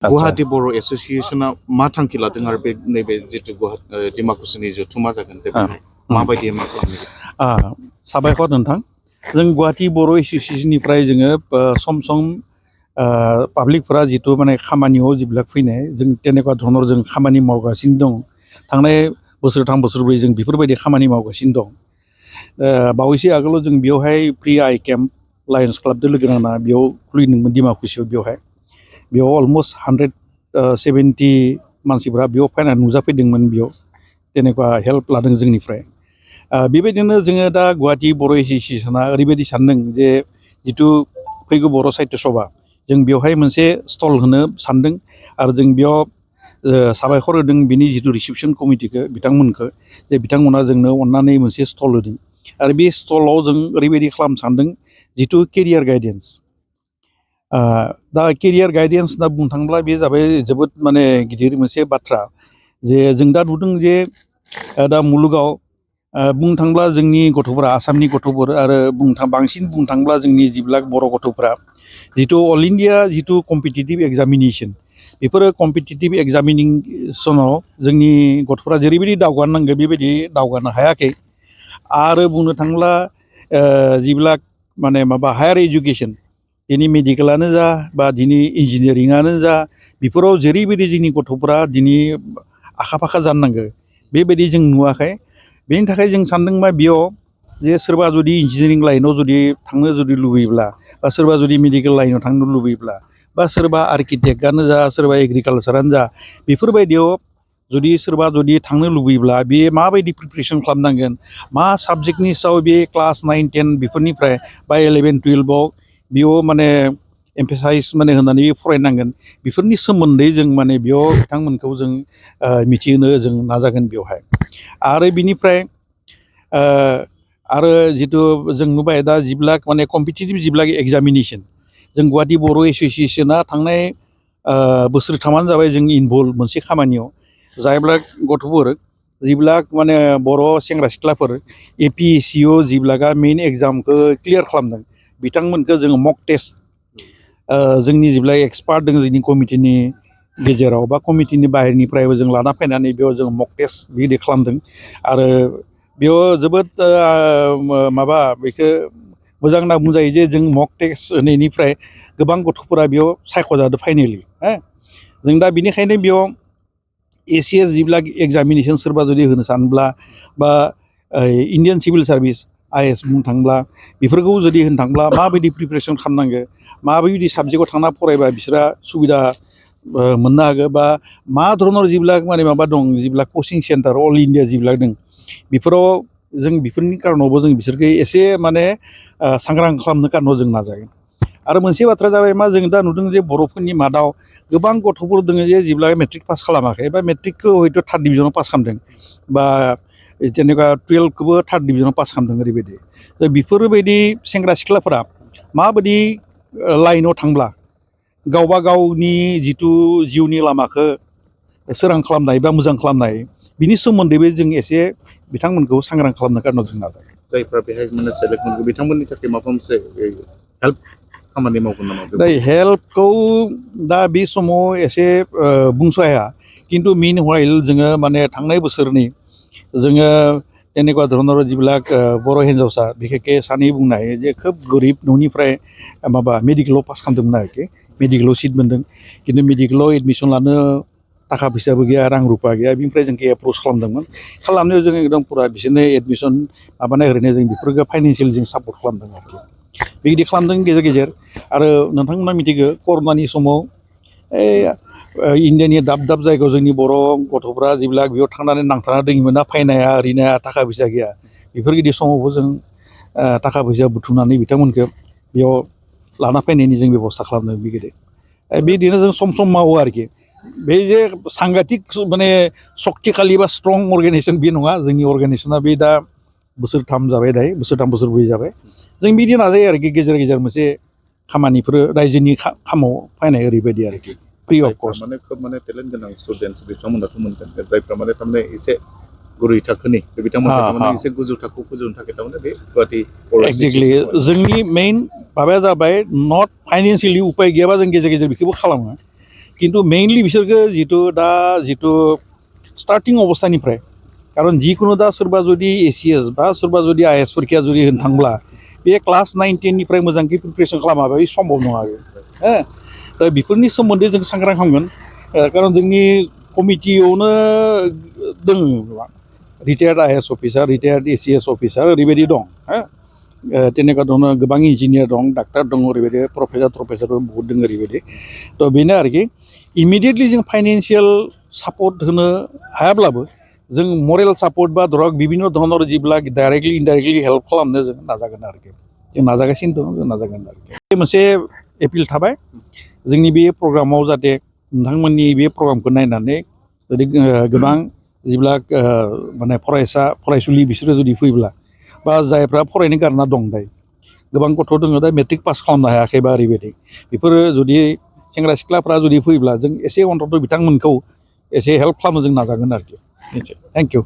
गुवाहाटी बर' एसोसिएशना मा थांखि लादों आरो बे नैबे जितु डिमाकुसिनि जथुमा जागोन बे माबायदि मा खालामनो साबायखर नोंथां जों गुवाहाटी बर' एसोसिएशननिफ्राय जोङो सम सम पाब्लिकफोरा जितु माने खामानियाव जेब्ला फैनाय जों तेनेका धरনৰ जों खामानि मावगासिनो दं थांनाय बोसोरथाम बोसोरब्रै जों बेफोरबायदि खामानि मावगासिनो दं बावैसो आगोलाव जों बेयावहाय प्रि आइ केम्प लायन्स क्लाबजों लोगो नांना बेयाव खुलिदोंमोन डिमाकुसियाव बेयाव अलमस्ट 170 मानसिफ्रा बेयाव फैनानै नुजाफैदोंमोन बेयाव तेनेका हेल्प लादों जोंनिफ्राय बेबायदिनो जोङो दा गुवाहाटी बर' एसोसिएशना ओरैबायदि सानदों जे जितु फैगौ बर' साहित्य सभा जों बेवहाय मोनसे स्टल होनो सानदों आरो जों बेयाव साबायखर होदों बिनि जितु रिसेपसन कमिटिखौ बिथांमोनखौ जे बिथांमोना जोंनो अननानै मोनसे स्टल होदों आरो बे स्टलाव जों ओरैबायदि खालामनो सानदों जितु केरियार गाइडेन्स दा केरियार गाइडेन्स होनना बुंनो थाङोब्ला बे जाबाय जोबोद माने गिदिर मोनसे बाथ्रा जे जों दा नुदों जे दा मुलुगाव बुंनो थाङोब्ला जोंनि गथ'फोरा आसामनि गथ'फोर आरो बांसिन बुंनो थाङोब्ला जोंनि जिब्ला बर' गथ'फोरा जितु अल इन्डिया जितु कम्पिटिटिभ एग्जामिनेसन बेफोरो कम्पिटिटिभ एग्जामिनेसनाव जोंनि गथ'फोरा जेरैबायदि दावगानो नांगौ बेबायदि दावगानो हायाखै आरो बुंनो थाङोब्ला जिब्लाक माने माबा हायार एजुकेसन दिनै मेडिकेलानो जा बा दिनै इन्जिनियारिङानो जा बेफोराव जेरैबायदि जोंनि गथ'फोरा दिनै आखा फाखा जानो नांगौ बेबायदि जों नुवाखै बेनि थाखाय जों सानदोंबा बेयाव जे सोरबा जुदि इन्जिनियारिं लाइनाव जुदि थांनो जुदि लुबैयोब्ला बा सोरबा जुदि मेडिकेल लाइनाव थांनो लुबैयोब्ला बा सोरबा आर्किटेक्टआनो जा सोरबा एग्रिकालसारानो जा बेफोरबायदियाव जुदि सोरबा जुदि थांनो लुबैयोब्ला बे माबायदि प्रिपारेसन खालामनांगोन मा साबजेक्टनि सायाव बे क्लास 9, 10 बेफोरनिफ्राय बा 11, 12आव बेयाव माने एम्फेसाइज माने होनानै फरायनांगोन बेफोरनि सोमोन्दै जों माने बेयाव बिथांमोनखौ जों मिथिहोनो जों नाजागोन बेवहाय आरो बिनिफ्राय आरो जितु जों नुबाय दा जिब्लाक माने कम्पिटिटिभ जिब्लाक एग्जामिनेसन जों गुवाहाटी बर' एसोसिएशना थांनाय बोसोरथामानो जाबाय जों इनभल्भ मोनसे खामानियाव जायब्ला गथ'फोर जिब्लाक माने बर' सेंग्रा सिख्लाफोर APSCयाव जिब्लाका मेइन एग्जामखौ क्लियार खालामदों बिथांमोनखौ जोङो मक टेस्ट जोंनि जेब्ला एक्सपार्ट दङ जोंनि कमिटिनि गेजेराव बा कमिटिनि बाहेरनिफ्रायबो जों लाना फैनानै बेयाव जों मक टेस्ट बिदि खालामदों आरो बेयाव जोबोद माबा बेखौ मोजां होनना बुंजायो जे जों मक टेस्ट होनायनिफ्राय गोबां गथ'फोरा बेयाव सायख'जादों फाइनेलि जों दा बेनिखायनो बेयाव ACS जिब्ला एग्जामिनेसन सोरबा जुदि होनो सानब्ला बा इन्डियान सिभिल सार्भिस IAS बुंनो थांब्ला बेफोरखौ जुदि होनो थांब्ला माबायदि प्रिपारेसन खालामनांगौ माबायदि साबजेक्टआव थांना फरायबा बिसोरा सुबिदा मोननो हागौ बा मा धरনের जिब्लाक माने माबा दं जिब्ला कचिं सेन्टार अल इन्डिया जिब्लाक दं बेफोराव जों बेफोरनि कारनावबो जों बिसोरखौ एसे माने सांग्रां खालामनो कारनाव जों नाजागोन आरो मोनसे बाथ्रा जाबाय मा जों दा नुदों जे बर'फोरनि मादाव गोबां गथ'फोर दङ जे जेब्ला मेट्रिक पास खालामाखै बा मेट्रिकखौ हयथ' 3rd डिभिजनाव पास खालामदों बा जेनेबा 12खौबो 3rd डिभिजनाव पास खालामदों ओरैबायदि दा बेफोरबायदि सेंग्रा सिख्लाफोरा माबायदि लाइनाव थांब्ला गावबा गावनि जितु जिउनि लामाखौ सोरां खालामनाय बा मोजां खालामनाय बिनि सोमोन्दैबो जों एसे बिथांमोनखौ सांग्रां खालामनो कारनाव जों नाजागोन जायफ्रा बेहाय माने सेलेक्ट मोनगोन बिथांमोननि थाखाय माबा मोनसे हेल्प खामानि मावगोन नामा दा हेल्पखौ दा बे समाव एसे बुंस' हाया खिन्थु मिन व्हाइल जोङो माने थांनाय बोसोरनि जोङो তেনেকুৱা धरনের जिবিলাক बर' हिन्जावसा बिखेखके सानै बुंनो हायो जे खोब गोरिब न'निफ्राय माबा मेडिकेलाव पास खालामदोंमोन आरोखि मेडिकेलाव सिट मोन्दों खिन्थु मेडिकेलाव एडमिसन लानो थाखा फैसाबो गैया रां रुफा गैया बिनिफ्राय जोंखौ एप्रच खालामदोंमोन खालामनायाव जों एकदम फुरा बिसोरनो एडमिसन माबानाय ओरैनो जों बेफोरखौ फाइनान्सियेल जों सापर्ट खालामदों आरोखि बेबायदि खालामदों गेजेर गेजेर आरो नोंथांमोना मिथिगौ कर'नानि समाव इन्डियानि दाब दाब जायगायाव जोंनि बर' गथ'फ्रा जेब्ला बेयाव थांनानै नांथाना दङमोन ना फैनाया ओरैनो थाखा फैसा गैया बेफोरबायदि समावबो जों थाखा फैसा बुथुमनानै बिथांमोनखौ बेयाव लाना फैनायनि जों बेब'स्था खालामदों बिबायदि बिदिनो जों सम सम मावो आरोखि बे जे सांघातिक माने सक्तिखालि बा स्ट्रं अर्गेनाइजेसन बे नङा जोंनि अर्गेनाइजेसना बे दा बोसोरथाम जाबाय दायो बोसोरथाम बोसोरब्रै जाबाय जों बिदि नाजायो आरोखि गेजेर गेजेर मोनसे खामानिफोर रायजोनि खामाव फैनाय ओरैबायदि आरोखि फ्रि अफ कस्ट माने खोब माने टेलेन्ट गोनां स्टुडेन्टस बिथांमोनाथ' मोनगोन जायफ्रा माने थारमाने एसे गुरै थाखोनि बिथांमोनखौ थारमाने एसे गोजौ थाखोआव फोजौनो थाखाय थारमाने बे गुवाहाटी एक्जेक्टलि जोंनि मेइन माबाया जाबाय नट फाइनान्सियेलि उपाय गैयाबा जों गेजेर गेजेर बेखौबो खालामो खिन्थु मेइनलि बिसोरखो जिथु स्टार्टिं अबस्थानिफ्राय खारन जिखुनु दा सोरबा जुदि ACS बा सोरबा जुदि IAS परिखा जुदि होनो थांब्ला बे क्लास 9 10 निफ्राय मोजाङै प्रिपेरेसन खालामाबा बे सम्भब नङा हो दा बेफोरनि सोमोन्दै जों सांग्रां खालामगोन खारन जोंनि कमिटियावनो दङ रिटायार्ड IAS अफिसार रिटायार्ड ACS अफिसार ओरैबायदि दं हो তেনেকুৱা ধৰণৰ गोबां इन्जिनियार दं डाक्टार दं ओरैबायदि प्रफेसारबो बहुत दङ ओरैबायदि थ' बेनो आरोखि इमिडियेटलि जों फाइनेन्सियेल सापर्ट होनो हायाब्लाबो जों मरेल सापर्ट बा धरक बिभिन्न धरনের जिবিলাক डाइरेक्टलि इनडाइरेक्टलि हेल्प खालामनो जों नाजागोन आरोखि जों नाजागासिनो दं जों नाजागोन आरोखि बे मोनसे एपिल थाबाय जोंनि बे प्रग्रामाव जाहाथे नोंथांमोननि बे प्रग्रामखौ नायनानै जुदि गोबां जिবিলাক माने फरायसुलि बिसोरो जुदि फैब्ला बा जायफ्रा फरायनो गारना दं दायो गोबां गथ' दङ दा मेट्रिक पास खालामनो हायाखैबा ओरैबायदि बेफोरो जुदि सेंग्रा सिख्लाफ्रा जुदि फैब्ला जों एसे अन्तत बिथांमोनखौ एसे हेल्प खालामनो जों नाजागोन आरोखि थेंक इउ